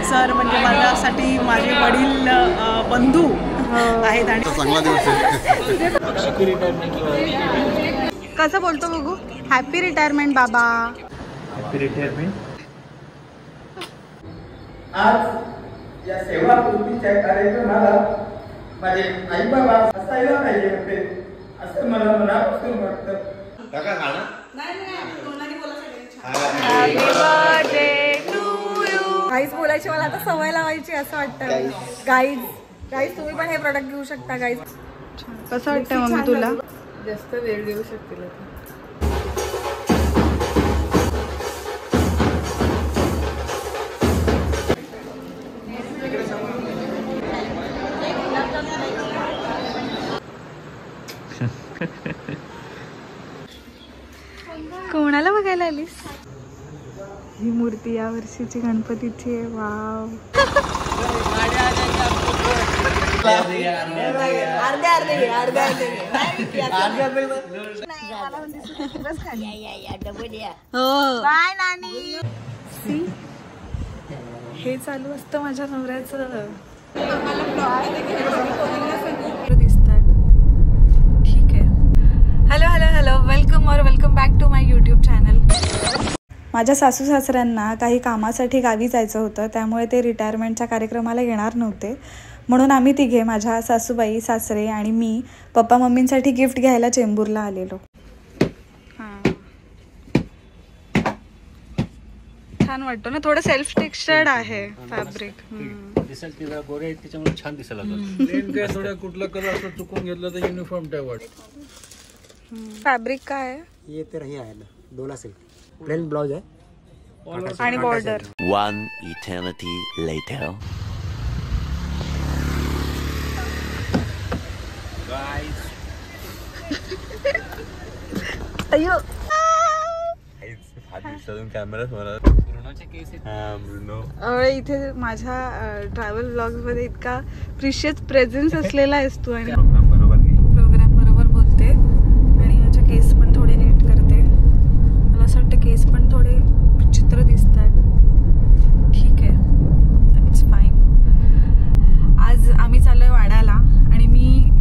Sir म्हणजे माझ्यासाठी माझे वडील बंधू आहेत आणि चांगला दिवस आहे. कसं बोलतो बघू? हॅपी रिटायरमेंट बाबा. Happy retirement. आज या सेवा पूर्तीच्या कार्यक्रमाला माझे आई बाबा असायला पाहिजे होते असं मला मनापासून वाटतं. गाईज बोलायची मला आता सवय लावायची असं वाटतं. गाईज तुम्ही पण हे प्रोडक्ट घेऊ शकता. गाईज कसं वाटतं मम्मी तुला? जास्त वेळ देऊ शकतील. कोणाला बघायला आलीस? ही मूर्ती या वर्षीची गणपतीची आहे. वाव. बाय नानी. हे चालू असतं माझ्या नवऱ्याचं. दिसतात. ठीक आहे. Hello welcome back to my YouTube channel. माझ्या सासू सासऱ्यांना काही कामासाठी गावी जायचं होतं, त्यामुळे ते रिटायरमेंटच्या कार्यक्रमाला येणार नव्हते. म्हणून आम्ही तिघे, माझ्या सासूबाई, सासरे आणि मी, पप्पा मम्मींसाठी गिफ्ट घ्यायला चेंबूरला आलेलो. छान वाटतो ना, थोडं सेल्फ टेक्स्चर्ड आहे फॅब्रिक. दिसेल तिला गोरे आहेत त्याच्यामुळे छान दिसायला लागलं. प्लेन काय थोडा कुठला कलर असं चुकून घेतलं तर युनिफॉर्म टाइप वाटतं. फॅब्रिक काय आहे? ये तर हे आहे ना, डोला सिल्क. प्लेन ब्लाउज आहे आणि बॉर्डर. One eternity later. अयो इथे माझ्या ट्रॅव्हल ब्लॉग मध्ये इतका प्रिशियस प्रेझेन्स असलेला आहेस तू. आणि प्रोग्राम बरोबर बोलते आणि माझे केस पण थोडे नीट करते. मला असं वाटतं केस पण थोडे विचित्र दिसतात. ठीक आहे, इट्स फाईन. आज आम्ही चाललोय वाड्याला आणि मी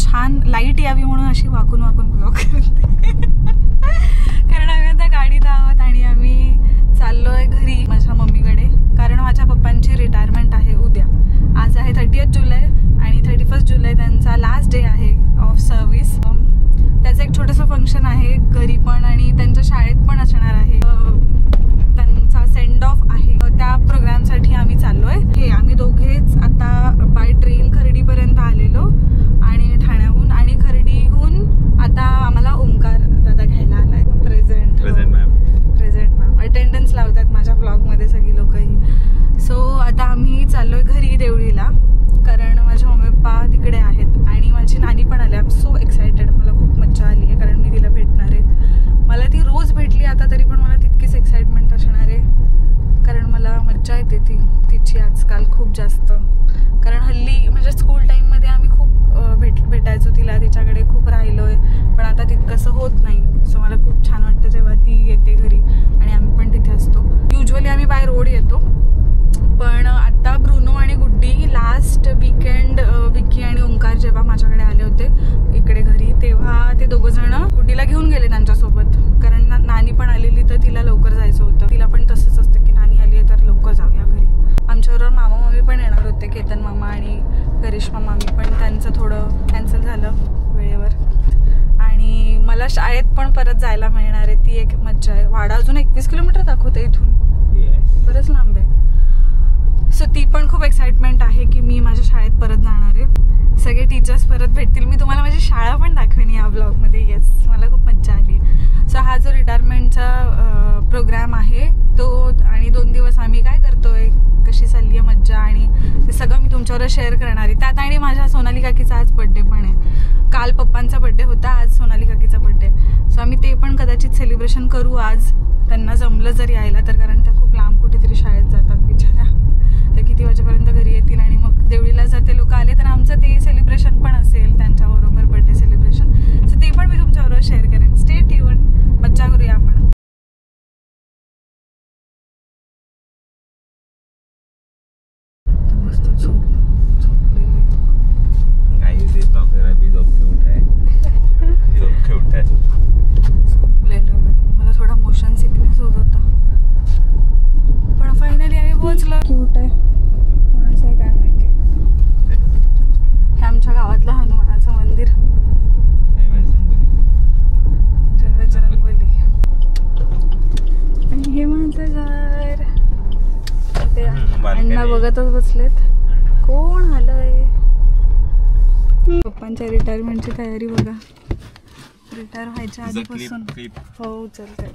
छान लाईट यावी म्हणून अशी वाकून ब्लॉग करते. कारण आम्ही आता गाडीत आहोत आणि आम्ही चाललोय घरी माझ्या मम्मीकडे. कारण माझ्या पप्पांची रिटायरमेंट आहे उद्या. आज आहे 30 जुलै आणि 31 जुलै त्यांचा लास्ट डे आहे ऑफ सर्व्हिस. त्याचं एक छोटंसं फंक्शन आहे घरी पण आणि त्यांच्या शाळेत पण असणार आहे. त्यांचा सेंड ऑफ आहे. त्या प्रोग्रामसाठी आम्ही चाललोय. हे आम्ही दोघेच आता बाय ट्रेन खर्डीपर्यंत आलेलो आणि ठाण्याहून, आणि खर्डीहून आता आम्हाला ओंकार दादा घ्यायला आलाय. प्रेझेंट मॅम अटेंडन्स लावतात माझ्या ब्लॉगमध्ये सगळी लोकही. सो आता आम्ही चाललोय घरी देवळीला, कारण माझे मम्मी पप्पा तिकडे आहेत आणि माझी नानी पण आली. I am so excited. मला खूप मज्जा आली आहे कारण मी तिला भेटणार आहे. मला ती रोज भेटली आता तरी पण मला तितकीच एक्साइटमेंट असणार आहे, कारण मला मज्जा येते तिची आजकाल खूप जास्त. कारण हल्ली म्हणजे स्कूल टाईममध्ये आम्ही खूप भेटायचो तिला, तिच्याकडे खूप राहिलोय, पण आता तितकंसं होत नाही. सो मला खूप छान वाटतं जेव्हा ती येते घरी आणि आम्ही पण तिथे असतो. युजली आम्ही बाय रोड येतो, पण आता ब्रुनो आणि गुड्डी लास्ट वीकेंड विकी आणि ओंकार जेव्हा माझ्याकडे आले होते इकडे घरी, तेव्हा ते दोघं जण गुड्डीला घेऊन गेले त्यांच्यासोबत. कारण नानी पण आलेली तर तिला लवकर जायचं होतं. तिला पण तसंच असतं की नानी आली आहे तर लवकर जाऊया घरी. आमच्याबरोबर मामा मामी पण येणार होते, केतन मामा आणि करिश्मा मामी, पण त्यांचं थोडं कॅन्सल झालं वेळेवर. आणि मला शाळेत पण परत जायला मिळणार आहे, ती एक मज्जा आहे. वाडा अजून 21 किलोमीटर दाखवते इथून, बरंच लांब आहे. सो ती पण खूप एक्साइटमेंट आहे की मी माझ्या शाळेत परत जाणार आहे. सगळे टीचर्स परत भेटतील. मी तुम्हाला माझी शाळा पण दाखवेन या ब्लॉगमध्ये. येस, मला खूप मज्जा आली. सो हा जो रिटायरमेंटचा प्रोग्राम आहे तो, आणि 2 दिवस आम्ही काय करतोय, कशी चालली आहे मज्जा, आणि ते सगळं मी तुमच्यावर शेअर करणार आहे. त्यात आणि माझ्या सोनाली काकीचा आज बड्डे पण आहे. काल पप्पांचा बड्डे होता, आज सोनाली काकीचा बड्डे. सो आम्ही ते पण कदाचित सेलिब्रेशन करू आज, त्यांना जमलं जर यायला तर. कारण त्या खूप लांब कुठेतरी शाळेत जातात बिचाऱ्या. ते किती वाजेपर्यंत घरी येतील आणि मग देवळीला जर ते लोक आले तर आमचं ते सेलिब्रेशन पण असेल त्यांच्याबरोबर, बड्डे सेलिब्रेशन. सो ते पण मी तुमच्याबरोबर शेअर करेन. स्टे ट्यून, मज्जा करूया आपण. क्यूट आहे. कोणाचं आहे काय माहिती. हे आमच्या गावातलं हनुमानाचं मंदिर. बजरंगबली. आणि हे माझं घर. ते अण्णा बघतच बसलेत. कोण आलंय. पप्पांच्या रिटायरमेंटची तयारी बघा. रिटायर व्हायच्या आधीपासून. हो चलतंय.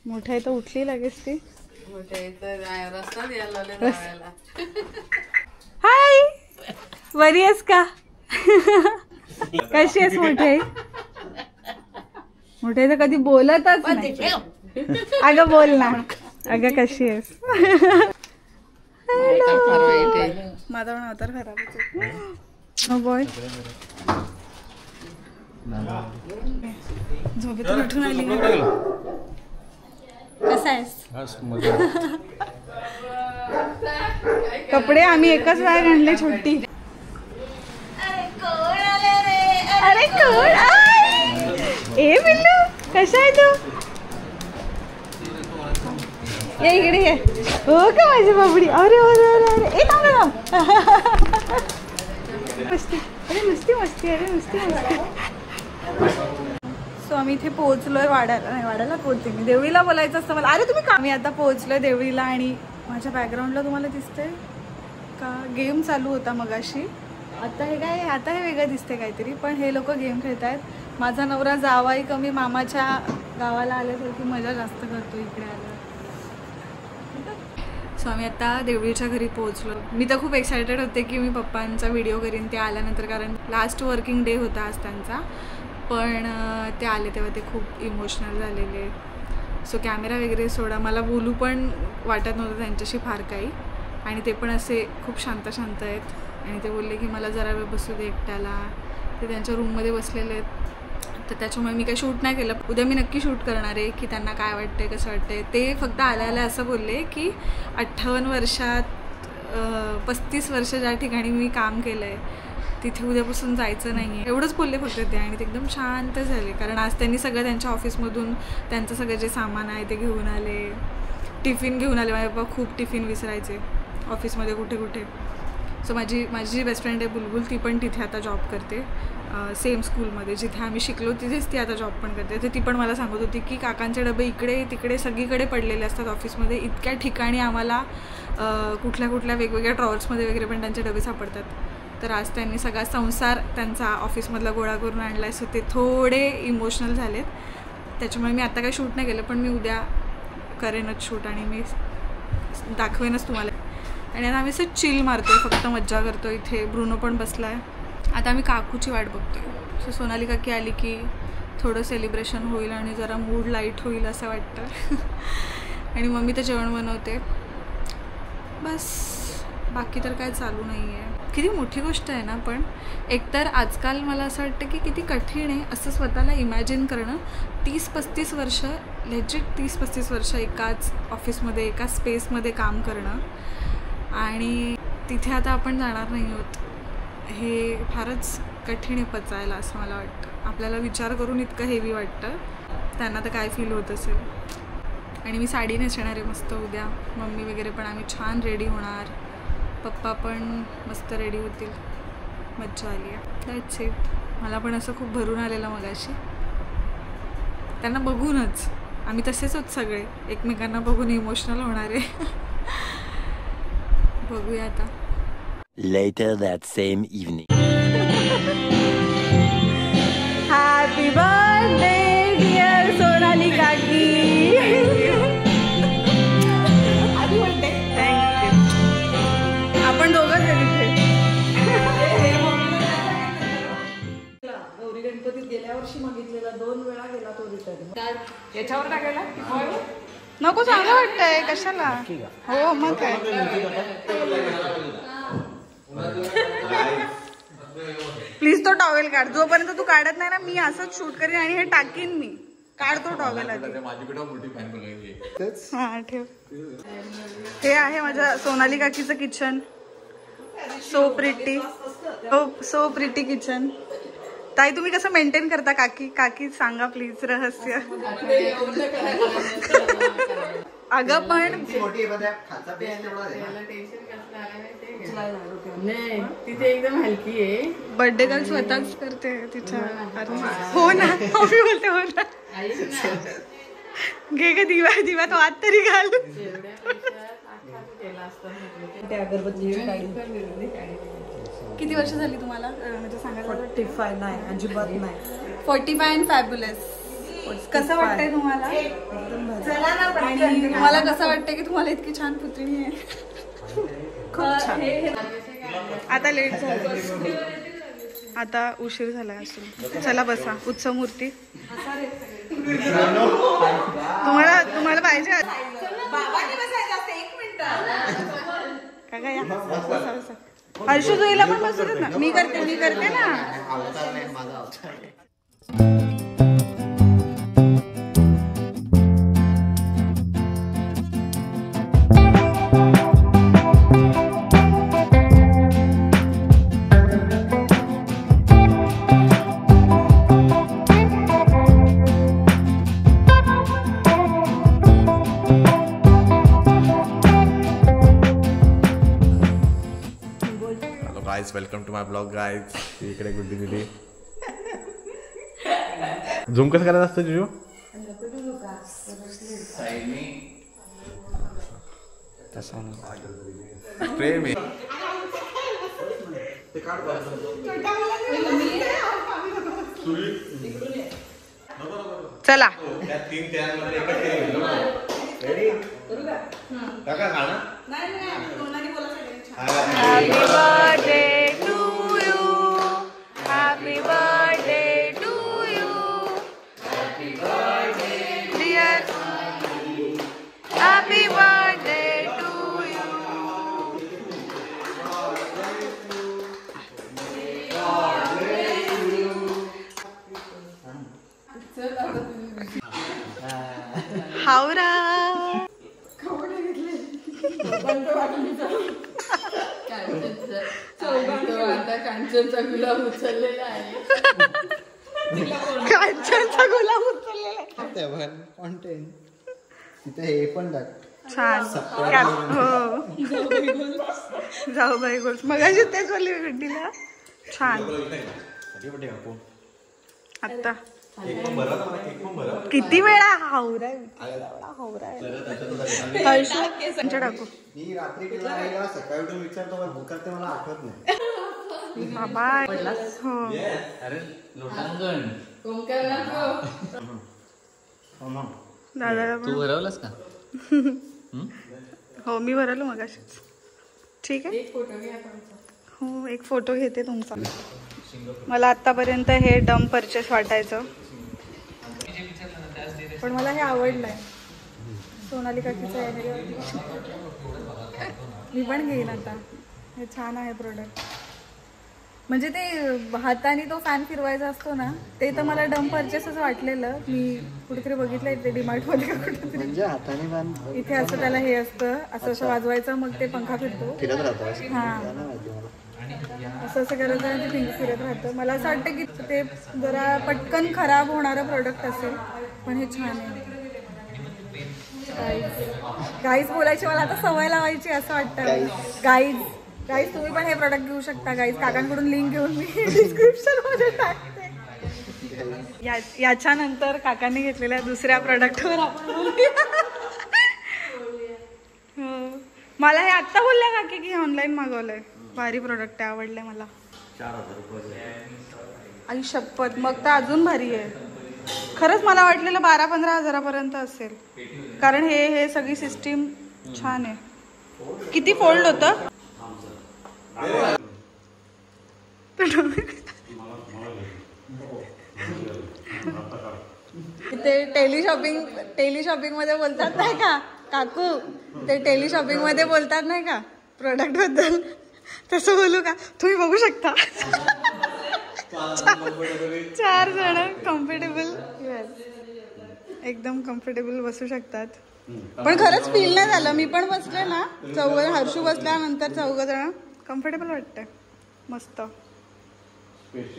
मोठा आहे तर उठली लगेच ती. हाय बरी आहेस का. कशी आहेस मोठे. मोठे तर कधी बोलतच नाही. अगं बोल ना. अगं कशी आहेस. माझा पण अवतार खराबच आहे. हो बॉय. झोपेतून उठून आली. कसा आहेस. कपडे आम्ही एकच बॅग आणले छोटी. अरे कोण. ए बिल्लू कशा आहे तू. ये इकडे ये. हो का माझी बाबडी. अरे अरे अरे अरे. ए थांब. मस्ती. अरे नुसती मस्ती. अरे नुसती मस्ती. सो आम्ही इथे पोहोचलोय. वाड्याला पोहोचते मी. देवळीला बोलायचं असतं मला. अरे तुम्ही का. मी आता पोहोचलोय देवळीला. आणि माझ्या बॅकग्राऊंडला तुम्हाला दिसतंय का गेम चालू होता मगाशी. आता हे काय. आता हे वेगळं दिसते काहीतरी. पण हे लोक गेम खेळत आहेत. माझा नवरा जावाई कमी मामाच्या गावाला आल्यासारखी मजा जास्त करतो इकडे आल्यावर. सो आम्ही आता देवळीच्या घरी पोहोचलो. मी तर खूप एक्सायटेड होते की मी पप्पांचा व्हिडिओ करीन ते आल्यानंतर. कारण लास्ट वर्किंग डे होता आज त्यांचा. पण ते आले तेव्हा ते खूप इमोशनल झालेले. सो कॅमेरा वगैरे सोडा. मला बोलू पण वाटत नव्हतं त्यांच्याशी फार काही. आणि ते पण असे खूप शांत शांत आहेत. आणि ते बोलले की मला जरा वेळ बसू दे एकट्याला. ते त्यांच्या रूममध्ये बसलेले आहेत. तर त्याच्यामुळे मी काही शूट नाही केलं. उद्या मी नक्की शूट करणार आहे की त्यांना काय वाटतंय कसं वाटतंय. ते फक्त आल्या असं बोलले की 58 वर्षात 35 वर्ष ज्या ठिकाणी मी काम केलं आहे तिथे उद्यापासून जायचं नाही आहे एवढंच बोलले फक्त ते. आणि ते एकदम शांत झाले. कारण आज त्यांनी सगळं त्यांच्या ऑफिसमधून त्यांचं सगळं जे सामान आहे ते घेऊन आले. टिफिन घेऊन आले. माझे पप्पा खूप टिफिन विसरायचे ऑफिसमध्ये कुठे कुठे. सो माझी जी बेस्ट फ्रेंड आहे बुलबुल ती पण तिथे आता जॉब करते. सेम स्कूलमध्ये जिथे आम्ही शिकलो तिथेच ती आता जॉब पण करते. तर ती पण मला सांगत होती की काकांचे डबे इकडे तिकडे सगळीकडे पडलेले असतात ऑफिसमध्ये. इतक्या ठिकाणी आम्हाला कुठल्या कुठल्या वेगवेगळ्या ड्रॉवर्समध्ये वगैरे पण त्यांचे डबे सापडतात. तर आज त्यांनी सगळा संसार त्यांचा ऑफिसमधला गोळा करून आणला आहे. सो ते थोडे इमोशनल झालेत. त्याच्यामुळे मी आता काही शूट नाही केलं. पण मी उद्या करेनच शूट आणि मी दाखवेनच तुम्हाला. आणि आता आम्ही असं चिल मारतोय फक्त मज्जा करतो. इथे ब्रुनो पण बसला आहे. आता आम्ही काकूची वाट बघतोय. सो सोनाली काकी आली की थोडं सेलिब्रेशन होईल आणि जरा मूड लाईट होईल असं वाटतं. आणि मम्मी तर जेवण बनवते बस. बाकी तर काय चालू नाही आहे. किती मोठी गोष्ट आहे ना. पण एकतर आजकाल मला असं वाटतं की किती कठीण आहे असं स्वतःला इमॅजिन करणं. 30-35 वर्ष लेजिट 30-35 वर्ष एकाच ऑफिसमध्ये एकाच स्पेसमध्ये काम करणं. आणि तिथे आता आपण जाणार नाही आहोत. हे फारच कठीण आहे पचायला असं मला वाटतं. आपल्याला विचार करून इतकं हेवी वाटतं. त्यांना तर काय फील होत असेल. आणि मी साडी नेसणार आहे मस्त उद्या. मम्मी वगैरे पण आम्ही छान रेडी होणार. पप्पा पण मस्त रेडी होतील. मज्जा आली आहे. That's it. मला पण असं खूप भरून आलेलं मगाशी त्यांना बघूनच. आम्ही तसेच होत सगळे एकमेकांना बघून इमोशनल होणार आहे. बघूया आता. Later that same evening. Happy birthday dear Sonali काकी. थँक्यू. आपण दोघंच आहे तिथे. गौरी गणपतीत गेल्या वर्षी मागितलेला 2 वेळा गेला तो रिटर्न. याच्यावर काय गेला नको. चांगलं वाटतंय कशाला. हो मग काय. प्लीज तो टॉवेल काढ. जोपर्यंत तू काढत नाही ना मी असंच शूट करीन आणि हे टाकीन मी. काढ तो टॉवेल आधी. हा ठेव. हे आहे माझ्या सोनाली काकीचं kitchen. So pretty. So pretty kitchen. ताई तुम्ही कसं मेंटेन करता काकी. काकी सांगा प्लीज रहस्य. अगं पण त्याला टेन्शन कसलं आहे माहितीये का? नाही तिथे एकदम हलकी आहे. बर्थडे गर्ल स्वतःच करते तिच्या. हो ना हो मी बोलते हो ना. ऐक ना, घे ग दिवा दिवा तो आत तरी घाल. एवढ्या पैशात अख्खा केला असता म्हटलं. ते अगरबत्तीची काडी. किती वर्ष झाली तुम्हाला म्हणजे सांगायला? 45 नाही अजिबात नाही. 45 अँड फॅब्युलस. कसं वाटतंय तुम्हाला? आणि तुम्हाला कसं वाटतंय की तुम्हाला इतकी छान पुतणी आहे? खूप छान. आता लेट झालं, आता उशीर झाला असेल. चला बसा. उत्सव मूर्ती तुम्हाला पाहिजे का काय? हर्षू तुला पण बसू देत ना. मी करते ना. Welcome to my blog guys. इकडे गुड्डी दिली. झूम कसं करायचं असतं जिजू? प्रेम आहे. चला Happy birthday to you. Happy birthday to you. Happy birthday dear. Happy birthday to you. Howrah आता कांचनचा गुलाब उचललेला आहे. कांचनचा गुलाब उचललेला आहे. कॉन्टेंट तिथे हे पण टाक. छान. हो जाऊ बाई गोल्स मगाशी तेच बोलली गुड्डीला. छान. आता किती वेळा हावरा टाकू मी रात्री केला सकाळी उठून विचारतो भूक करते मला आठवत नाही. बाबा हो दादा तू भरवलास का? हो मी भरवलं मगाशीच. ठीक आहे हो एक फोटो घेते तुमचा. मला आतापर्यंत हे डम परचेस वाटायचं पण मला हे आवडलंय. सोनाली काकीचं आहे. मी पण घेईन आता. हे छान आहे प्रोडक्ट. म्हणजे ते हाताने तो फॅन फिरवायचा असतो ना ते तर मला डम परचेसच वाटलेलं. मी कुठेतरी बघितलंय ते डीमार्ट मध्ये का कुठेतरी. म्हणजे हाताने फॅन इथे असं त्याला हे असतं असं वाजवायचं मग ते पंखा फिरतो. फिरत राहतो. हा असं करायचं आणि ते पिंक फिरत राहतं. मला असं वाटतं की ते जरा पटकन खराब होणारं प्रोडक्ट असेल पण हे छान आहे. गाईज बोलायची मला आता सवय लावायची असं वाटतं. गाईज तुम्ही पण हे प्रोडक्ट घेऊ शकता. गाईज काकांकडून लिंक घेऊन मी डिस्क्रिप्शन मध्ये टाकते. याच्यानंतर काकांनी घेतलेल्या दुसऱ्या प्रोडक्टवर आपण बोलूया. मला हे आत्ता बोलल्या काकी की ऑनलाईन मागवलंय. भारी प्रोडक्ट आहे आवडलंय मला. 4000 रुपये. आई शपथ मग तर अजून भारी आहे. खरंच मला वाटलेलं 12-15 हजारापर्यंत असेल कारण हे सगळी सिस्टीम छान आहे. किती फोल्ड होतं? ते टेलिशॉपिंग मध्ये बोलतात नाही का काकू? ते टेलिशॉपिंग मध्ये बोलतात नाही का प्रोडक्ट बद्दल तसं बोलू का? तुम्ही बघू शकता 4 जण कम्फर्टेबल एकदम कम्फर्टेबल बसू शकतात. पण खरंच फील नाही झालं. मी पण बसले ना 4 हर्षू बसल्यानंतर 4 जण कम्फर्टेबल वाटतंय मस्त.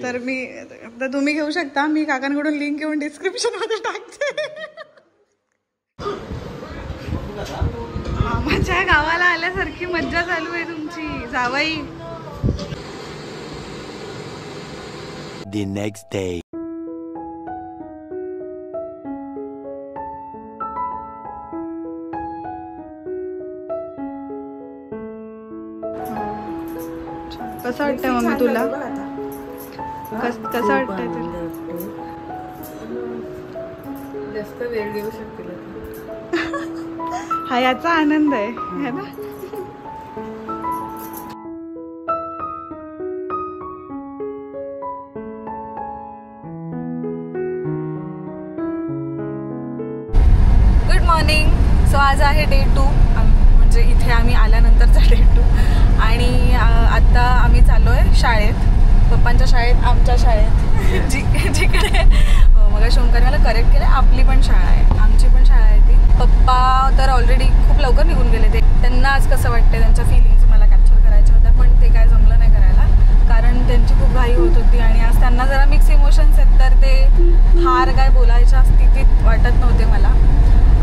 तर तुम्ही घेऊ शकता. मी काकांकडून लिंक घेऊन डिस्क्रिप्शन मध्ये टाकते. मामाच्या गावाला आल्यासारखी मज्जा चालू आहे तुमची जावई. The next day. कसं वाटतंय मम्मी तुला? कसं वाटतंय तुला? जास्त वेळ घेऊ शकतील. हा याचा आनंद आहे ना. Good morning. सो आज आहे डे 2, म्हणजे इथे आम्ही आल्यानंतरचा डे 2 आणि आता आम्ही चाललो आहे शाळेत, पप्पांच्या शाळेत, आमच्या शाळेत जिकडे मग शंकर मला करेक्ट केलं, आपली पण शाळा आहे, आमची पण शाळा आहे ती. पप्पा तर ऑलरेडी खूप लवकर निघून गेले. ते त्यांना आज कसं वाटतं, त्यांच्या फिलिंग्स मला कॅप्चर करायच्या होत्या, पण ते काय जमलं नाही करायला, कारण त्यांची खूप घाई होत होती आणि आज त्यांना जरा मिक्स इमोशन्स आहेत, तर ते फार काय बोलायच्या स्थितीत वाटत नव्हते मला.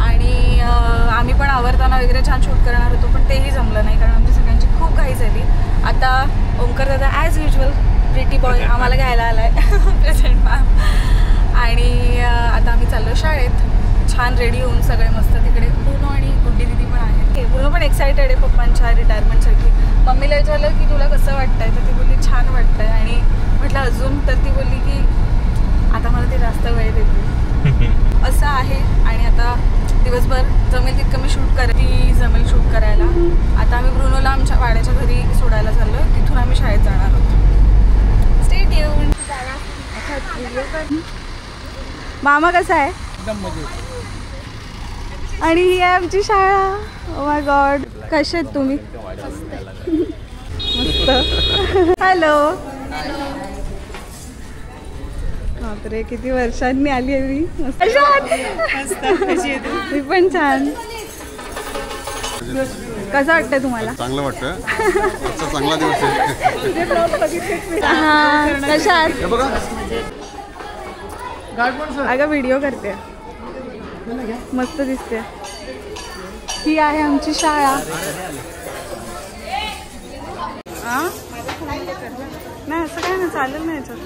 आणि आम्ही पण आवरताना वगैरे छान शूट करणार होतो, पण तेही जमलं नाही कारण आमची सगळ्यांची खूप घाई झाली. आता ओंकार दादा ॲज युजल प्रिटी बॉय आम्हाला घ्यायला आला आहे प्रेझेंट मॅम. आणि आता आम्ही चाललो शाळेत, छान रेडी होऊन सगळे मस्त. तिकडे ब्रुनो आणि गुड्डी दिदी पण आहेत. ब्रुनो पण एक्सायटेड आहे पप्पांच्या रिटायरमेंटसाठी. मम्मीला विचारलं की तुला कसं वाटतंय, तर ती बोलली छान वाटतंय. आणि म्हटलं अजून, तर ती बोलली की आता मला ते जास्त वेळ देते असं आहे. आणि आता दिवसभर जमेल तितकं मी शूट ती जमेल शूट करायला. आता आम्ही ब्रुनोला आमच्या वाड्याच्या घरी सोडायला चाललो आहे, तिथून आम्ही शाळेत जाणार आहोत. Stay tuned. मामा कसा आहे? आणि ही आहे आमची शाळा. ओ माय गॉड, कसे आहेत तुम्ही? मस्त. हॅलो. बापरे, किती वर्षांनी आली आहे मी. मी पण छान. कसं वाटतंय तुम्हाला? चांगलं वाटतं. चांगला दिवस आहे. हा, कशा आहात? अगं व्हिडिओ करते, मस्त दिसते. ही आहे आमची शाळा. नाही असं काय ना, चालेल ना याच्यात.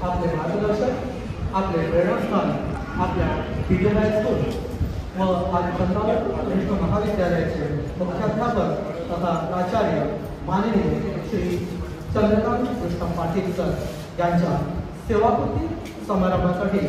आपले मार्गदर्शक, आपले प्रेरणास्थान, आपल्या विजय स्कूल व संचालक कृष्ण महाविद्यालयाचे मुख्याध्यापक तथा प्राचार्य माननीय श्री चंद्रकांत कृष्ण पाटील सर यांच्या सेवापूर्ती समारंभासाठी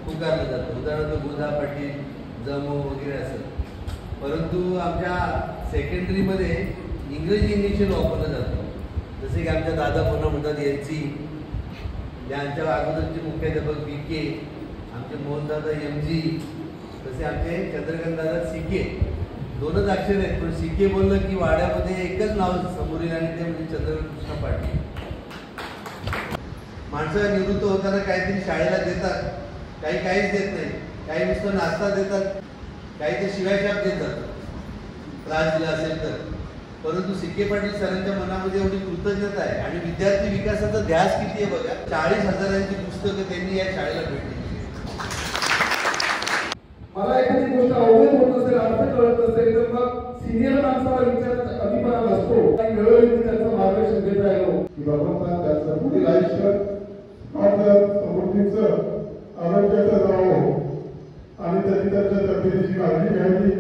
पुकारलं जातं. उदाहरणार्थ गोधा पाटील, जमो वगैरे असं. परंतु आमच्या सेकंडरीमध्ये इंग्रजी इनिशियल वापरलं जातं. जसे की आमच्या दादा पुन्हा म्हणतात यांची, यांच्या अगोदरचे मुख्याध्यापक BK, आमचे मोहनदादा MG, तसे आमचे चंद्रकांतदादा CK. दोनच अक्षर आहेत, पण CK बोललं की वाड्यामध्ये एकच नाव समोर येईल आणि ते म्हणजे चंद्रकांत कृष्ण पाटील. माणसं निवृत्त होताना काहीतरी शाळेला देतात, काहीच देत नाही, काही नुसतं नाश्ता देतात, काही ते शिवायशाप देतात त्रास दिला असेल तर. परंतु सिक्के पाटील सरांच्या मनामध्ये एवढी कृतज्ञता आहे आणि विद्यार्थी विकासाचा ध्यास किती आहे बघा. 40,000ची पुस्तकं त्यांनी या शाळेला भेट दिली. मला एखादी गोष्ट अवगत होत असेल, अर्थ कळत असेल तर मग सिनियर माणसाला विचारायचा कधीपणा नसतो. वेळोवेळी मी त्यांचं मार्गदर्शन घेत राहिलो की बाबा त्याचं पुढील आयुष्य समृद्धीचं आरोग्याचं जावं आणि त्याची तब्येतीची काळजी घ्यावी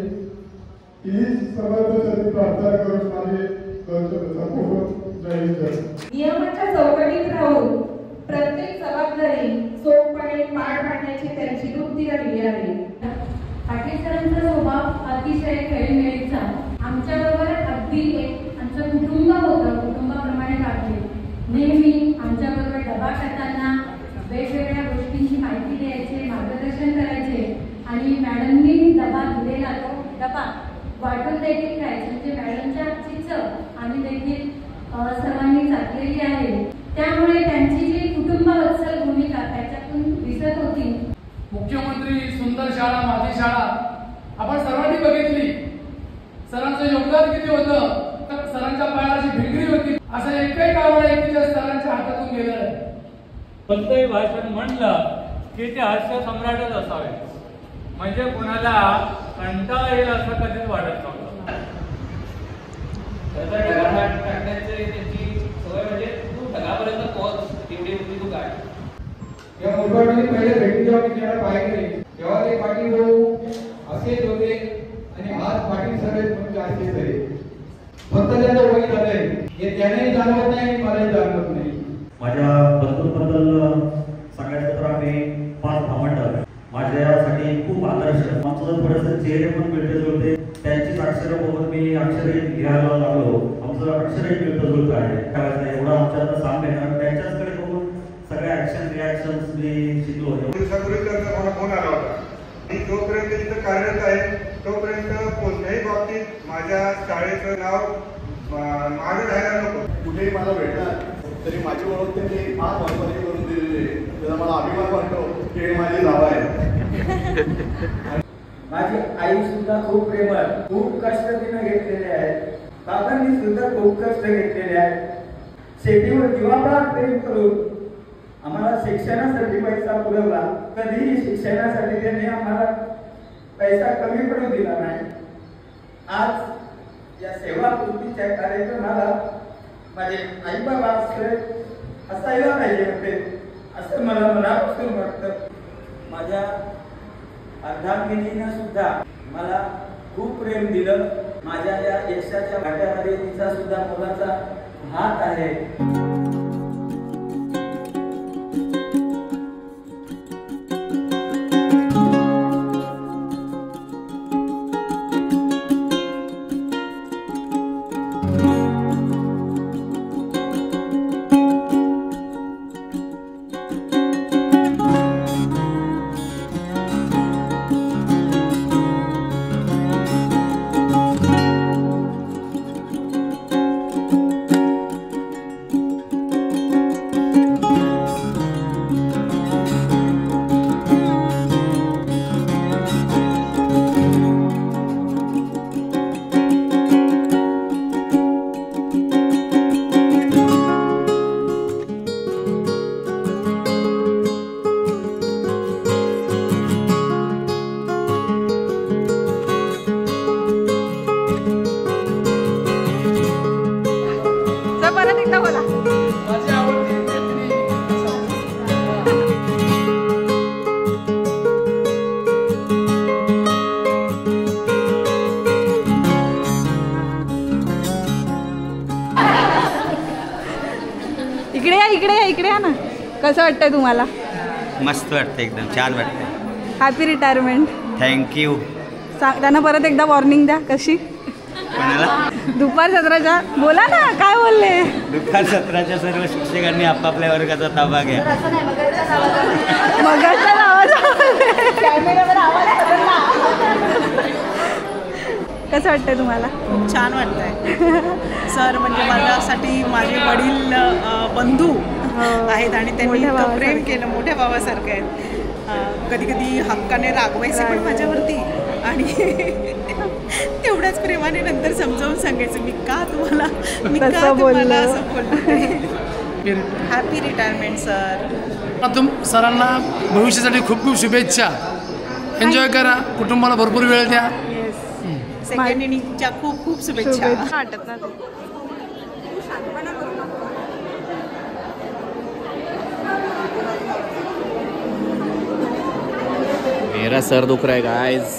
ही समाजासाठी प्रार्थना करून माझे नियमाच्या चौकटीत राहून प्रत्येक जबाबदारी सोपपणे पार पाडण्याची त्यांची वृत्ती राहिली आहे. पाटील सरांचा स्वभाव अतिशय खेळीमेळीचा. आमच्याबरोबर अगदी एक आमचं कुटुंब होतं, कुटुंबाप्रमाणे वागले. नेहमी आमच्याबरोबर डबा खाताना वेगवेगळ्या गोष्टींची माहिती द्यायचे, मार्गदर्शन करायचे आणि मॅडमनी डबा दिलेला तो डबा वाटून देखील खायचे. म्हणजे मॅडमच्या हातची चव आम्ही देखील सर्वांनी चाखलेली आहे. त्यामुळे त्यांची जी कुटुंबवत्सल भूमिका त्याच्यातून दिसत होती. मुख्यमंत्री, सुंदर शाळा, माझी शाळा आपण सर्वांनी बघितली. सरांचं योगदान किती होतं, सरांच्या पायाची भिंगरी होती. असं एकही काम नाही की ज्या सरांच्या हातातून गेलं आहे. कोणतंही भाषण म्हणलं की ते हास्य सम्राटच असावे, म्हणजे कुणाला कंटाळा येईल असं कधीच वाटत नव्हतं. त्यांची सवय म्हणजे तू ढगापर्यंत पोहोच, तेवढी होती तू काय. या मुलगाने पहिले भेटी जेव्हा मी त्याला पाहिले तेव्हा ते पाटील भाऊ असेच होते आणि आज पाटील सगळे म्हणजे असेच आहे. फक्त त्याचं वय झालंय हे त्यानेही जाणवत नाही आणि मलाही जाणवत नाही. माझ्या बंधूंबद्दल सांगायचं तर आम्ही 5 भावंड माझ्यासाठी खूप आदर्श. आमचं थोडंसं चेहरे पण मिळते जुळते, त्यांचीच अक्षरं बघून मी अक्षरही लिहायला लागलो. आमचं अक्षरही मिळतं जुळतं आहे. एवढं आमच्यात साम्य आहे. त्यांच्याचकडे बघून सगळ्या ऍक्शन रिॲक्शन्स मी शिकलो. दिवसापूर्वी त्यांचा मला फोन आला होता. मी जोपर्यंत इथं कार्यरत आहे तोपर्यंत कोणत्याही बाबतीत माझ्या शाळेचं नाव मागे राहायला नको. कुठेही मला भेटणार तरी माझी ओळख त्यांनी फार महत्वाची करून दिलेली आहे. त्याचा मला अभिमान वाटतो की हे माझे नाव आहे. माझी आई सुद्धा खूप प्रेमळ, खूप कष्ट तिनं घेतलेले आहेत. काकांनी सुद्धा खूप कष्ट घेतलेले आहेत. शेतीवर जीवापाड प्रेम करून आम्हाला शिक्षणासाठी पैसा पुरवला. कधीही शिक्षणासाठी त्यांनी आम्हाला पैसा कमी पडू दिला नाही. आज या सेवापूर्तीच्या कार्यक्रमाला माझे आई बाबा असायला पाहिजे होते असं मला मनापासून वाटतं. माझ्या अर्धांगिनीनं सुद्धा मला खूप प्रेम दिलं. माझ्या या यशाच्या वाट्यामध्ये तिचा सुद्धा मुलाचा हात आहे. इकडे या ना. कसं वाटतंय तुम्हाला? मस्त वाटतं, एकदम छान वाटतं. Happy retirement. थँक्यू. त्यांना परत एकदा वॉर्निंग द्या. कशी? दुपार सत्राच्या बोला ना, काय बोलले? दुपार सत्राच्या सर्व शिक्षकांनी आपापल्या वर्गाचा ताबा घ्या. मगाचा आवाज कसं वाटतंय तुम्हाला? छान वाटतंय. सर म्हणजे माझ्यासाठी माझे वडील बंधू आहेत आणि त्यांनी इतकं प्रेम केलं, मोठ्या भावासारखं आहेत. कधी कधी हक्काने रागवायचे पण माझ्यावरती आणि तेवढ्याच प्रेमाने नंतर समजावून सांगायचं मी का तुम्हाला असं बोलते. Happy retirement sir. सरांना भविष्यासाठी खूप खूप शुभेच्छा. एन्जॉय करा, कुटुंबाला भरपूर वेळ द्या. सेकंड इनिंगच्या खूप खूप शुभेच्छा. वाटत ना मेरा सर दुख रहा है गाइस.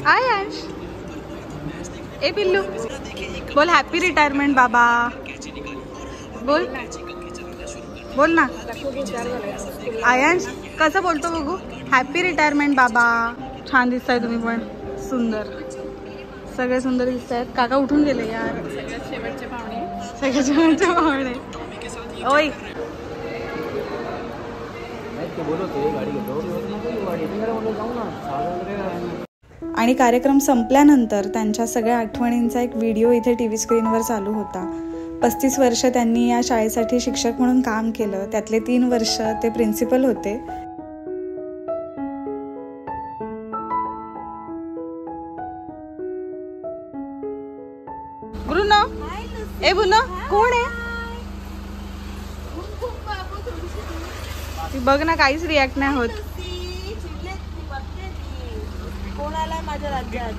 हाय अंश. ए पिल्लू बोल हॅपी रिटायरमेंट बाबा. बोल बोल ना. आयांश कसं बोलतो बघू. हॅपी रिटायरमेंट बाबा. छान दिसताय तुम्ही पण. सुंदर, सगळे सुंदर दिसत आहेत. काका उठून गेले यार. सगळ्यात शेवटचे पाहुणे. सगळ्यात शेवटचे पाहुणे. ओय आणि कार्यक्रम संपल्यानंतर त्यांच्या सगळ्या आठवणींचा एक व्हिडिओ इथे TV स्क्रीनवर चालू होता. 35 वर्ष त्यांनी या शाळेसाठी शिक्षक म्हणून काम केलं. त्यातले 3 वर्ष ते प्रिन्सिपल होते. ब्रुनो, ए ब्रुनो कोण आहे? बघ ना, काहीच रिॲक्ट नाही होत. कोण आलाय माझ्या राज्यात?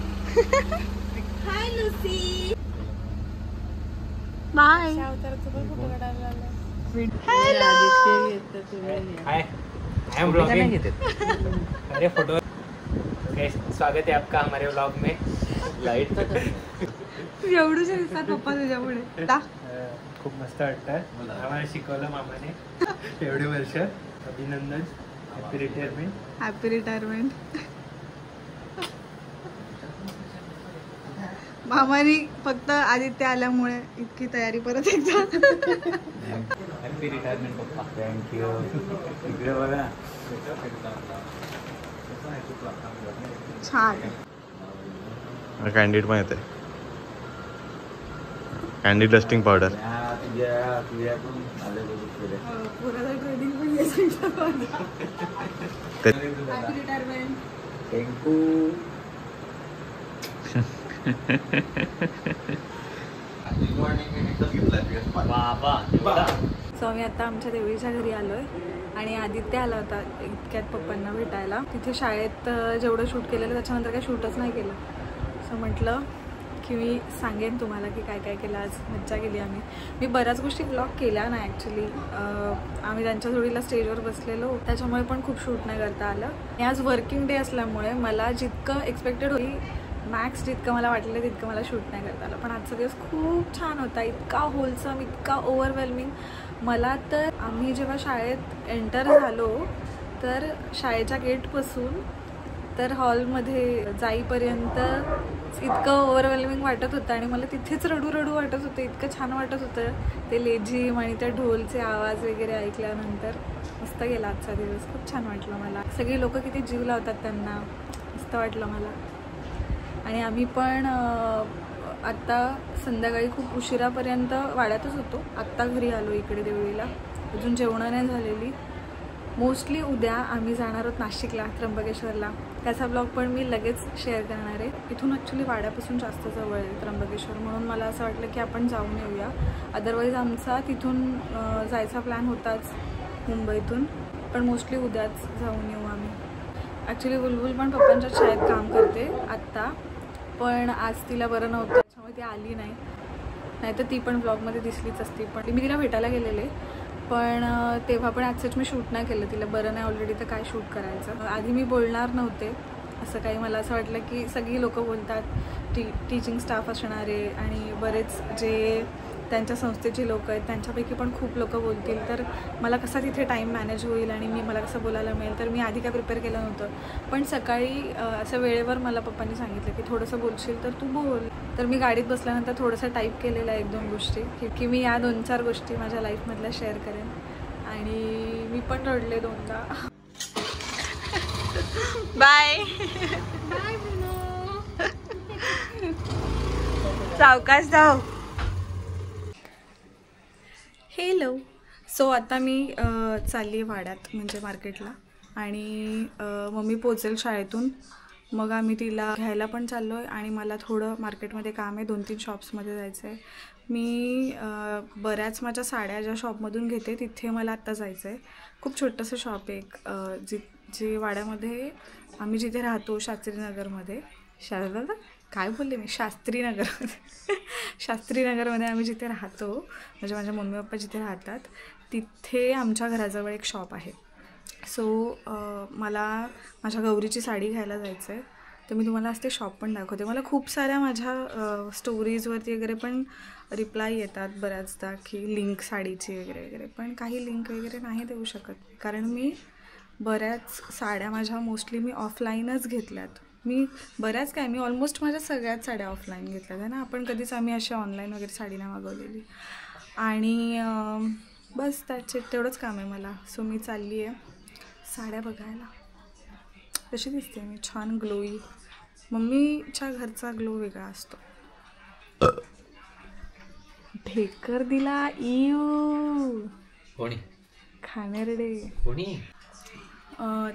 Hi Lucy. Bye. Hi, I am blogging. अरे फोटो. स्वागत है आपका हमारे व्लॉग में. लाइट एवढूच दिसतात पप्पा तुझ्या पुढे. खूप मस्त वाटतं. आम्हाला शिकवलं मामाने एवढे वर्ष. अभिनंदन. Happy retirement. Happy retirement. मामानी फक्त आदित्य आल्यामुळे इतकी तयारी परत एकदा. हॅपी रिटायरमेंट पप्पा. थँक्यू. इकडे बघा. छान. कॅन्डिड पण येते. Candy dusting powder. ट्रेडिंग पण हॅपी रिटायरमेंट. थँक्यू. सो आम्ही आता आमच्या देवीच्या घरी आलोय आणि आदित्य आला होता इतक्यात पप्पांना भेटायला. तिथे शाळेत जेवढं शूट केलेलं त्याच्यानंतर काही शूटच नाही केलं. सो म्हटलं की मी सांगेन तुम्हाला की काय काय केलं आज. मज्जा केली आम्ही. मी बऱ्याच गोष्टी ब्लॉग केल्या नाही ॲक्च्युली. आम्ही त्यांच्या जोडीला स्टेजवर बसलेलो त्याच्यामुळे पण खूप शूट नाही करता आलं. आणि आज वर्किंग डे असल्यामुळे मला जितकं एक्सपेक्टेड होती मॅक्स जितकं मला वाटलं तितकं मला शूट नाही करता आलं. पण आजचा दिवस खूप छान होता. इतका होलसम, इतका ओव्हरवेल्मिंग. मला तर आम्ही जेव्हा शाळेत एंटर झालो तर शाळेच्या गेटपासून तर हॉलमध्ये जाईपर्यंत इतकं ओव्हरवेल्मिंग वाटत होतं आणि मला तिथेच रडू रडू वाटत होतं. इतकं छान वाटत होतं ते लेझिम आणि त्या ढोलचे आवाज वगैरे ऐकल्यानंतर. मस्त गेला आजचा दिवस. खूप छान वाटलं मला. सगळी लोक किती जीव लावतात त्यांना. मस्त वाटलं मला. आणि आम्ही पण आत्ता संध्याकाळी खूप उशिरापर्यंत वाड्यातच होतो. आत्ता घरी आलो इकडे देवळीला. अजून जेवणं नाही झालेली. मोस्टली उद्या आम्ही जाणार आहोत नाशिकला, त्र्यंबकेश्वरला. त्याचा ब्लॉग पण मी लगेच शेअर करणार आहे. इथून ॲक्च्युली वाड्यापासून जास्त जवळ आहे त्र्यंबकेश्वर, म्हणून मला असं वाटलं की आपण जाऊन येऊया. अदरवाईज आमचा तिथून जायचा प्लॅन होताच मुंबईतून, पण मोस्टली उद्याच जाऊन येऊ आम्ही. ॲक्च्युली बुलबुल पण पप्पांच्या शाळेत काम करते आत्ता, पण आज तिला बरं नव्हतं त्याच्यामुळे ती आली नाही. नाहीतर ती पण ब्लॉगमध्ये दिसलीच असती. पण मी तिला भेटायला गेलेले, पण तेव्हा पण ॲक्सेट मी शूट नाही केलं. तिला बरं नाही ऑलरेडी, तर काय शूट करायचं. आधी मी बोलणार नव्हते असं काही. मला असं वाटलं की सगळी लोकं बोलतात, टीचिंग स्टाफ असणारे आणि बरेच जे त्यांच्या संस्थेची लोकं आहेत त्यांच्यापैकी पण खूप लोकं बोलतील, तर मला कसा तिथे टाईम मॅनेज होईल आणि मला कसं बोलायला मिळेल. तर मी आधी काय प्रिपेअर केलं नव्हतं. पण सकाळी असं वेळेवर मला पप्पांनी सांगितलं की थोडंसं बोलशील तर तू बोल. तर मी गाडीत बसल्यानंतर थोडंसं टाईप केलेलं आहे 1-2 गोष्टी की मी या 2-4 गोष्टी माझ्या लाईफमधल्या शेअर करेन. आणि मी पण रडले 2दा. बाय. सावकाश जाऊ. हॅलो. सो आता मी चालली आहे वाड्यात म्हणजे मार्केटला आणि मम्मी पोचेल शाळेतून. मग आम्ही तिला घ्यायला पण चाललो आहे आणि मला थोडं मार्केटमध्ये काम आहे. 2-3 शॉप्समध्ये जायचं आहे. मी बऱ्याच माझ्या साड्या ज्या शॉपमधून घेते तिथे मला आत्ता जायचं आहे. खूप छोटंसं शॉप आहे एक जे वाड्यामध्ये आम्ही जिथे राहतो शास्त्रीनगरमध्ये. काय बोलले मी? शास्त्रीनगरमध्ये आम्ही जिथे राहतो म्हणजे माझ्या मम्मी पप्पा जिथे राहतात तिथे आमच्या घराजवळ एक शॉप आहे. सो मला माझ्या गौरीची साडी घ्यायला जायचं आहे. तर मी तुम्हाला आज ते शॉप पण दाखवते. मला खूप साऱ्या माझ्या स्टोरीजवरती वगैरे पण रिप्लाय येतात बऱ्याचदा की लिंक साडीची वगैरे वगैरे. पण काही लिंक वगैरे नाही देऊ शकत कारण मी बऱ्याच साड्या माझ्या मोस्टली मी ऑफलाईनच घेतल्यात. मी ऑलमोस्ट माझ्या सगळ्याच साड्या ऑफलाईन घेतल्यात आहे ना. आपण कधीच आम्ही अशी ऑनलाईन वगैरे साडी नाही मागवलेली. आणि बस तेवढंच काम आहे मला. सो मी चालली आहे साड्या बघायला. कशी दिसते मी? छान ग्लोई. मम्मीच्या घरचा ग्लो वेगळा असतो. ढेकर दिला इऊ कोणी खाणेरडे कोणी.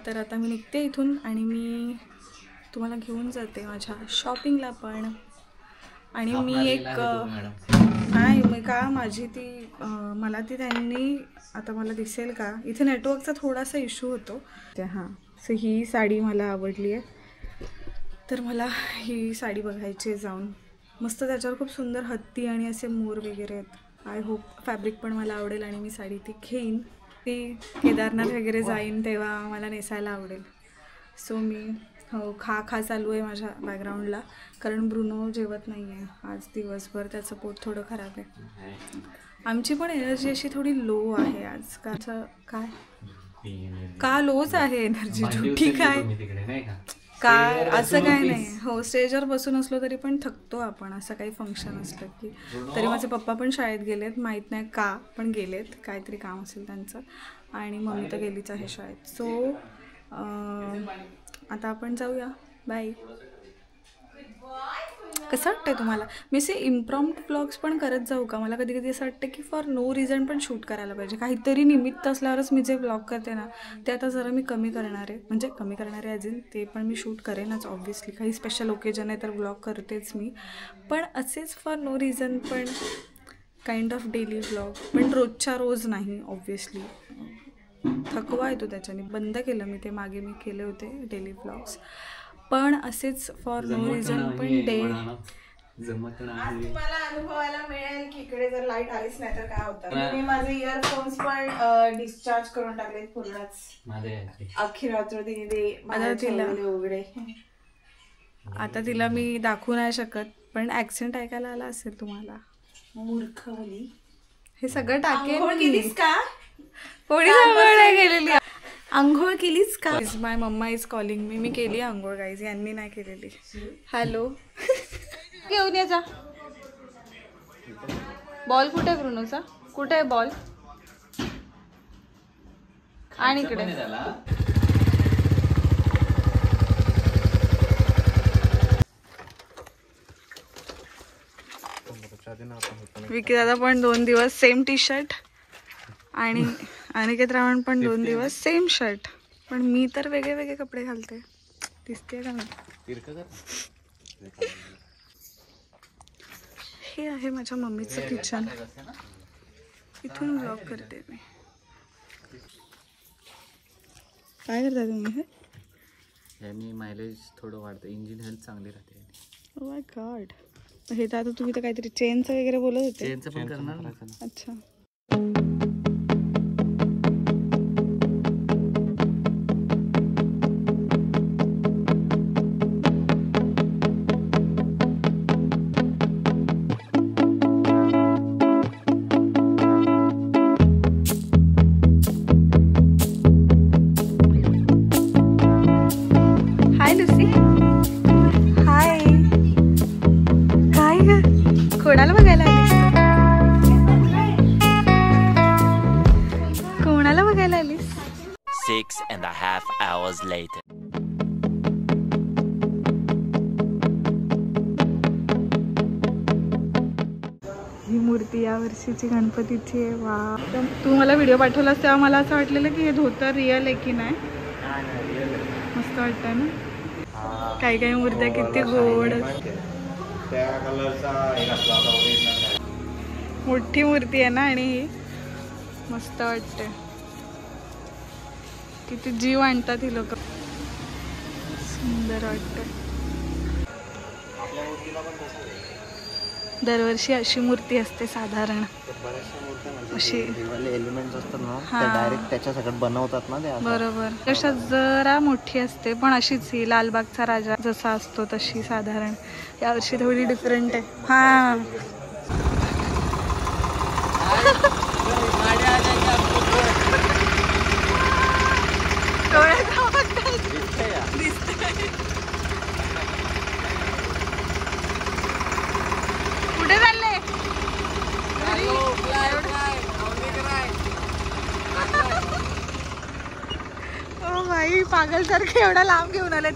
तर आता मी निघते इथून आणि मी तुम्हाला घेऊन जाते माझ्या शॉपिंगला पण. आणि मी एक नाही मग का माझी ती मला ती त्यांनी आता मला दिसेल का इथे नेटवर्कचा थोडासा इश्यू होतो. हां. सो ही साडी मला आवडली आहे तर मला ही साडी बघायची आहे जाऊन. मस्त त्याच्यावर खूप सुंदर हत्ती आणि असे मोर वगैरे आहेत. आय होप फॅब्रिक पण मला आवडेल आणि मी साडी ती घेईन. ती केदारनाथ वगैरे जाईन तेव्हा मला नेसायला आवडेल. सो मी खा चालू आहे माझ्या बॅकग्राऊंडला कारण ब्रुनो जेवत नाही आहे आज दिवसभर. त्याचं पोट थोडं खराब आहे. आमची पण एनर्जी अशी थोडी लो आहे आज. का लोच आहे एनर्जी? ठीक आहे का असं काही नाही. हो स्टेजवर बसून असलो तरी पण थकतो आपण. असं काही फंक्शन असलं की. तरी माझे पप्पा पण शाळेत गेलेत. माहीत नाही का पण गेलेत. काहीतरी काम असेल त्यांचं. आणि मम्मी तर गेलीच आहे शाळेत. सो आता आपण जाऊया. बाय. कसं वाटतंय तुम्हाला? मी असे इम्प्रॉम्प्ट व्लॉग्स पण करत जाऊ का? मला कधी कधी असं वाटतं की फॉर नो रिझन पण शूट करायला पाहिजे. काहीतरी निमित्त असल्यावरच मी जे व्लॉग करते ना ते आता जरा मी कमी करणार आहे. म्हणजे कमी करणार आहे ॲज इन ते पण मी शूट करेनच ऑब्व्हियसली. काही स्पेशल ओकेजन आहे तर व्लॉग करतेच मी. पण असेच फॉर नो रिझन पण काइंड ऑफ डेली व्लॉग. पण रोजच्या रोज नाही ऑब्व्हियसली. थकवा येतो त्याच्याने. बंद केलं मी ते. मागे मी केले होते डेली व्लॉग्स पण असेच फॉर नो रिझन पण डे. आज तुम्हाला अनुभवायला मिळेल की इकडे जर लाईट आलीच नाही तर काय होतं. मी माझे इयरफोन्स पण डिस्चार्ज करून टाकले पूर्णच. अख्खी रात्र तिने उघडे. आता तिला मी दाखवू नाही शकत पण ॲक्सेंट ऐकायला आला असेल तुम्हाला. मूर्ख मुली. हे सगळं टाकेल. केलीस का? थोडी आंघोळ गेलेली. आंघोळ केलीच का? माय मम्मा इज कॉलिंग मी. मी केली आंघोळ गाईज. यांनी नाही केलेली. हॅलो. घेऊन ये जा. बॉल कुठे आहे ब्रुनोचा? कुठे आहे बॉल? आणि इकडे विकी दादा पण 2 दिवस सेम टी शर्ट आणि अनिकेत रावण पण 2 दिवस सेम शर्ट. पण मी तर वेगळे वेगळे कपडे घालते. दिसते का मी? हे आहे माझ्या मम्मीचं किचन. इथून ब्लॉग करते मी. काय करता तुम्ही? हे याने मायलेज थोडं वाढतं. इंजिन हेल्थ चांगली राहते. Oh my God. हे तर आता तुम्ही तर काहीतरी चेनचं वगैरे बोलत होते. चेनचं पण करणार. अच्छा. हाय लुसी. हाय. काय ग कोणाला बघायला आलीस? कोणाला बघायला आलीस? 6.5 hours later. या वर्षीची गणपतीची आहे. वा, तू मला व्हिडिओ पाठवलास तेव्हा मला असं वाटलेलं की हे धोतर रिअल आहे की नाही. मस्त वाटतंय ना. काही काही मूर्त्या किती गोड. मोठी मूर्ती आहे ना आणि ही मस्त वाटते. किती जीव आणतात ही लोक. सुंदर वाटतं. दरवर्षी अशी मूर्ती असते साधारण. अशी एलिमेंट्स असतात ना ते डायरेक्ट त्याच्या सगळं बनवतात ना ते. बरोबर. तशा जरा मोठी असते पण अशीच ही लालबागचा राजा जसा असतो तशी साधारण. यावर्षी थोडी डिफरंट आहे. हा कुठे चालले? ओ भाई पागल सारखे एवढा लांब घेऊन आलेत.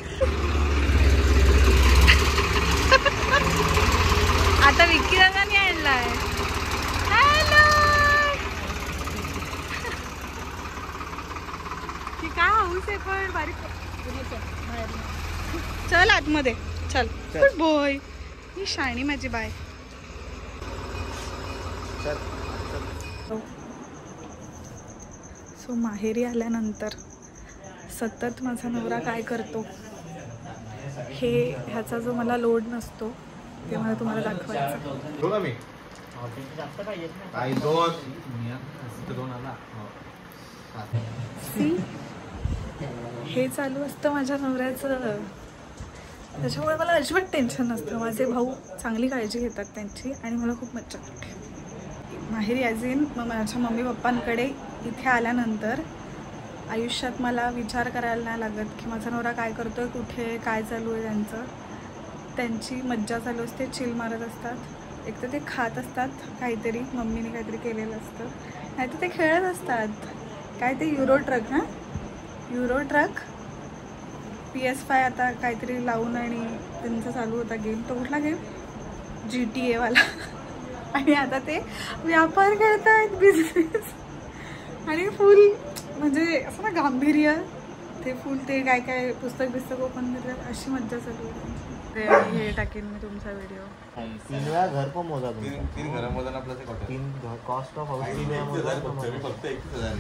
आता विक्की दादांनी आणलाय. काय हाऊस आहे पण बारीक. चल आतमध्ये चल. Good boy. ही शाणी माझी बाय. सो माहेरी आल्यानंतर सतत माझा नवरा काय करतो हे ह्याचा जो मला लोड नसतो ते मला तुम्हाला दाखवायचं. हे चालू असतं माझ्या नवऱ्याचं. त्याच्यामुळे मला अजिबात टेन्शन नसतं. माझे भाऊ चांगली काळजी घेतात त्यांची आणि मला खूप मज्जा वाटते. माहेरी ॲज इन माझ्या मम्मी पप्पांकडे इथे आल्यानंतर आयुष्यात मला विचार करायला नाही लागत की माझा नवरा काय करतोय, कुठे काय चालू आहे त्यांचं. त्यांची मज्जा चालू असते, चिल मारत असतात. एक तर ते खात असतात काहीतरी, मम्मीने काहीतरी केलेलं असतं, नाहीतर ते खेळत असतात. काय ते युरो ट्रक. हां युरो ट्रक PS5 आता काहीतरी लावून आणि त्यांचा चालू होता गेम. तो कुठला गेम? GTA वाला. आणि आता ते व्यापार करतात, बिझनेस. आणि फुल म्हणजे असं ना गांभीर्य. ते फुल ते काय काय पुस्तक ओपन करतात. अशी मज्जा चालू आहे. हे टाकेन मी तुमचा व्हिडिओ. 3 वेळा घर पण मोजा तुम्ही. 3 घर मोजा आपलं ते 3 कॉस्ट ऑफ हाऊस 3 वेळा मोजा. फक्त 31,000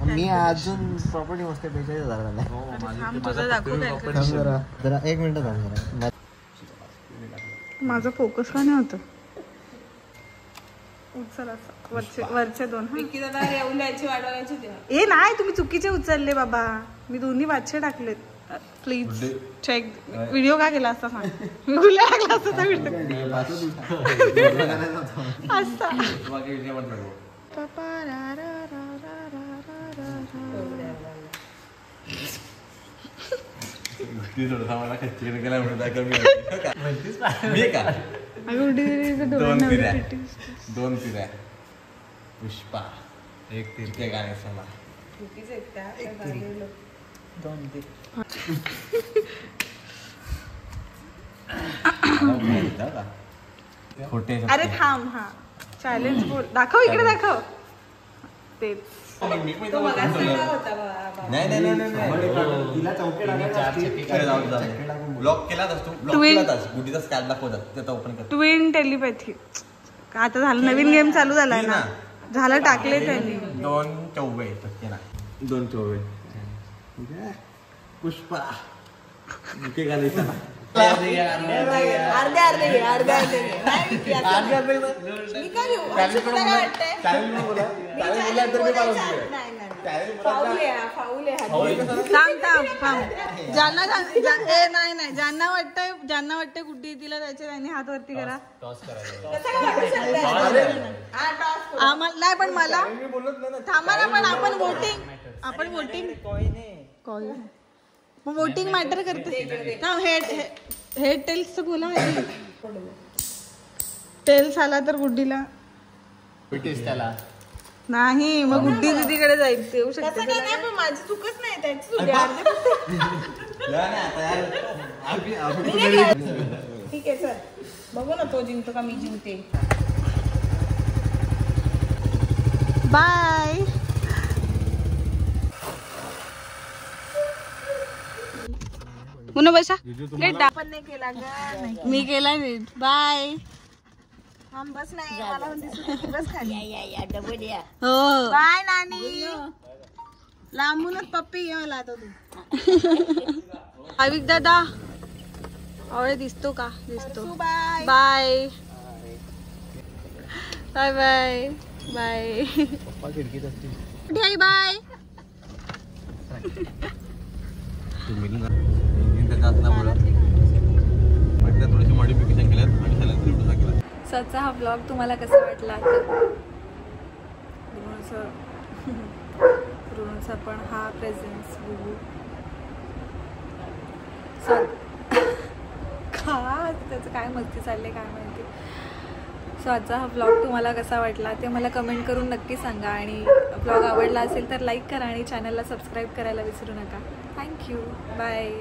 मी अजून प्रॉपर्टी मस्त 45,000 जरा 1 मिनिट थांब. माझा फोकस का नाही होतं. उचल असं वरचे 2. विक्की दादा येऊन द्यायची वाढवायची तेव्हा. ए नाही, तुम्ही चुकीचे उचलले बाबा. मी दोन्ही वाचे टाकलेत. Please check. व्हिडिओ का केला असता सांग. मी गुल्ला टाकला असता व्हिडिओ असा. दोन पिऱ्या पुष्पा. एक तिरके गाणे सांगा. अरे थांब. हा चॅलेंज बोल. दाखव इकडे दाखव. तेच ब्लॉक केला गुडीचा स्कॅन दाखवतात ते ओपन करतात. Twin telepathy. आता झालं, नवीन गेम चालू झालाय ना. झालं, टाकले त्यांनी. 2 पुष्पा. ज्यांना वाटतंय गुड्डी तिला जायचे त्यांनी हात वरती करा. आम्हाला नाही पण मला थांबा ना. पण आपण वोटिंग मॅटर करते ना. हेड टेल्स बोला. टेल्स आला तर गुड्डीला त्याला नाही, मग गुड्डी दीदीकडे जाईल. येऊ शकते नाही पण माझी चुकच नाही त्याची. ठीक आहे सर, बघू ना तो जिंकतो का मी जिंकते. बाय. मुन्ना बसा. पण नाही केला ग. मी केला नीट. बाय. हम बस नाही मला पण दिसत होती. बस खाली. हो बाय नानी. लांबूनच पप्पी घे मला आता तू. आविक दादा आवडे दिसतो का? दिसतो. Bye bye bye bye bye. पप्पा खिडकीत असतील. Bye bye. थोडीशी मॉडिफिकेशन केल्यात आणि त्यानंतर एवढं केलं. सचा हा ब्लॉग तुम्हाला कसा वाटला? ऋणूचा पण हा प्रेझेन्स बघू. का त्याचं काय मस्ती चालले काय माहिती. सो आजचा हा ब्लॉग तुम्हाला कसा वाटला ते मला कमेंट करून नक्की सांगा. आणि ब्लॉग आवडला असेल तर लाईक करा आणि चॅनलला सबस्क्राईब करायला विसरू नका. थँक्यू. बाय.